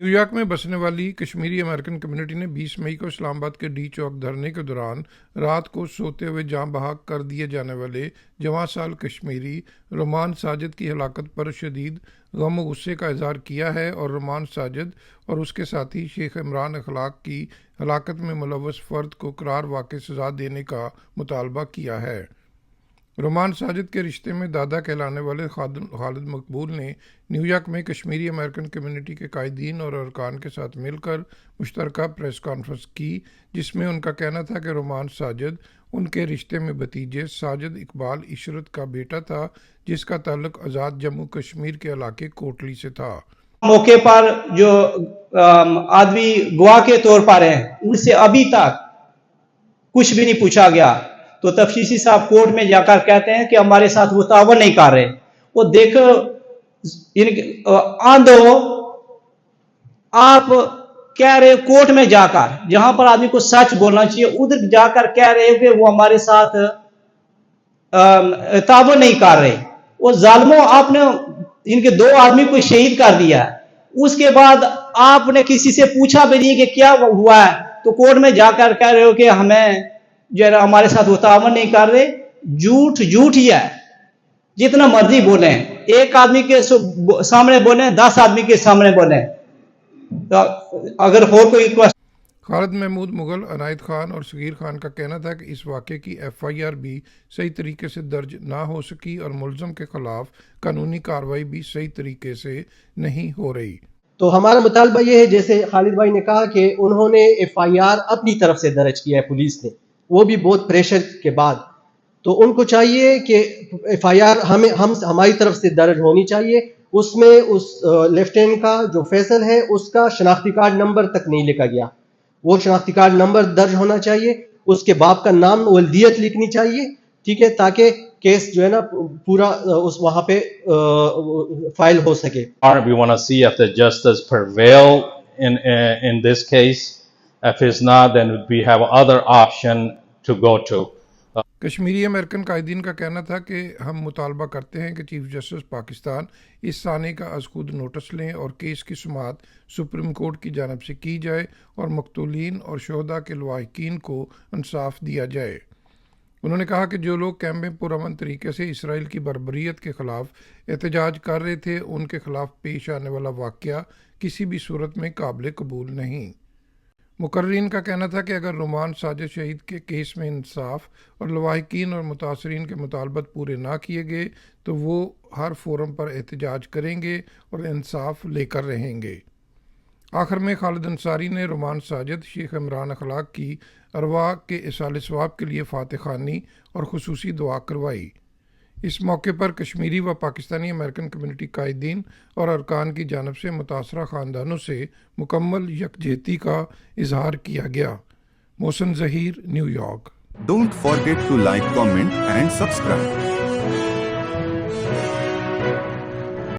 New York میں بسنے والی کشمیری امریکن کمیونٹی نے 20 مئی کو اسلام آباد کے ڈی چوک دھرنے کے دوران رات کو سوتے ہوئے جاں بحق کر دیے جانے والے جواں سال کشمیری رومان ساجد کی ہلاکت پر شدید غم و غصے کا اظہار کیا ہے اور رومان ساجد اور اس کے ساتھی شیخ عمران اخلاق کی ہلاکت میں ملوث فرد کو قرار واقع سزا دینے کا مطالبہ کیا ہے۔ رومان ساجد کے رشتے میں دادا کہلانے والے خالد مقبول نے نیو یارک میں کشمیری امریکن کمیونٹی کے قائدین اور ارکان کے ساتھ مل کر مشترکہ پریس کانفرنس کی، جس میں ان کا کہنا تھا کہ رومان ساجد ان کے رشتے میں بھتیجے ساجد اقبال عشرت کا بیٹا تھا، جس کا تعلق آزاد جموں کشمیر کے علاقے کوٹلی سے تھا۔ موقع پر جو آدمی گواہ کے طور پر ہیں ان سے ابھی تک کچھ بھی نہیں پوچھا گیا، تو تفتیشی صاحب کورٹ میں جا کر کہتے ہیں کہ ہمارے ساتھ وہ تعاون نہیں کر رہے۔ وہ دیکھو آندھو آپ کہہ رہے کورٹ میں جا کر جہاں پر آدمی کو سچ بولنا چاہیے ادھر جا کر کہہ رہے کہ وہ ہمارے ساتھ تعاون نہیں کر رہے۔ وہ ظالموں آپ نے ان کے 2 آدمی کو شہید کر دیا، اس کے بعد آپ نے کسی سے پوچھا بھی نہیں کہ کیا ہوا ہے، تو کورٹ میں جا کر کہہ رہے ہو کہ ہمیں جو ہے ہمارے ساتھ وہ تعاون نہیں کر رہے۔ جھوٹ ہی ہے، جتنا مرضی بولیں، ایک آدمی کے سامنے بولیں، 10 آدمی کے سامنے بولیں۔ اگر اور کوئی خالد محمود مغل، عنایت خان اور صغیر خان کا کہنا تھا کہ اس واقعے کی FIR بھی صحیح طریقے سے درج نہ ہو سکی اور ملزم کے خلاف قانونی کارروائی بھی صحیح طریقے سے نہیں ہو رہی۔ تو ہمارا مطالبہ یہ ہے، جیسے خالد بھائی نے کہا کہ انہوں نے FIR اپنی طرف سے درج کیا ہے پولیس نے، وہ بھی بہت پریشر کے بعد، تو ان کو چاہیے کہ FIR ہماری طرف سے درج ہونی چاہیے۔ اس میں اس لیفٹیننٹ کا جو فیصل ہے اس کا شناختی کارڈ نمبر تک نہیں لکھا گیا، وہ شناختی کارڈ نمبر درج ہونا چاہیے، اس کے باپ کا نام ولدیت لکھنی چاہیے، ٹھیک ہے، تاکہ کیس جو ہے نا پورا اس وہاں پہ فائل ہو سکے۔ We want to see if the justice prevail in this case. If it's not, then we have other option to go to. Kashmiri American قائدین کا کہنا تھا کہ ہم مطالبہ کرتے ہیں کہ چیف جسٹس پاکستان اس سانے کا از خود نوٹس لیں اور کیس کی سماعت سپریم کورٹ کی جانب سے کی جائے اور مقتولین اور شہداء کے لواحقین کو انصاف دیا جائے۔ انہوں نے کہا کہ جو لوگ کیمپ میں پرامن طریقے سے اسرائیل کی بربریت کے خلاف احتجاج کر رہے تھے، ان کے خلاف پیش آنے والا واقعہ کسی بھی صورت میں قابل قبول نہیں۔ مقررین کا کہنا تھا کہ اگر رومان ساجد شہید کے کیس میں انصاف اور لواحقین اور متاثرین کے مطالبات پورے نہ کیے گئے تو وہ ہر فورم پر احتجاج کریں گے اور انصاف لے کر رہیں گے۔ آخر میں خالد انصاری نے رومان ساجد، شیخ عمران اخلاق کی ارواح کے ایصال ثواب کے لیے فاتح خوانی اور خصوصی دعا کروائی۔ اس موقع پر کشمیری و پاکستانی امریکن کمیونٹی قائدین اور ارکان کی جانب سے متاثرہ خاندانوں سے مکمل یکجہتی کا اظہار کیا گیا۔ Mohsin Zaheer, New York. Don't forget to like, comment and subscribe.